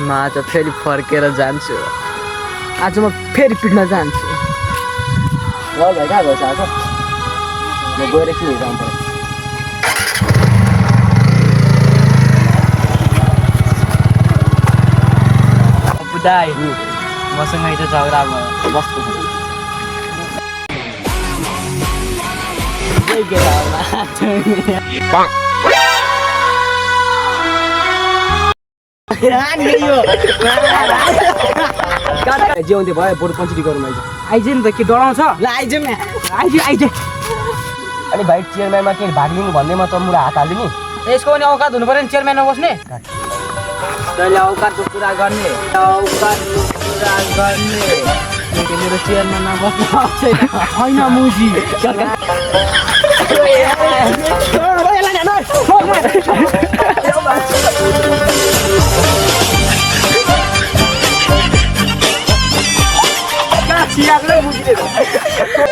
म आज फेरि फर्केर जान्छु आज म फेरि पिट्न जान्छु ल भाइ कहाँ गएछ आज म गएर एकछिन हेरौँ पर्यो बुदाई मसँग हिजो झगडा भयो बस्नु जिउँदै भयो बरु पञ्चरी गरौँ आइज आइज नि त के डराउँछ ल आइज नि आइज अनि भाइ चेयरम्यानमा के भाग लिनु भन्दैमा त मुला हात हाल्दिने यसको पनि औकात हुनु पर्यो नि चेयरम्यानमा बस्ने तैँले औकातको कुरा गर्ने औकातको कुरा गर्ने मेरो चेयरम्यानमा बस्नु छैन मुजी मुजी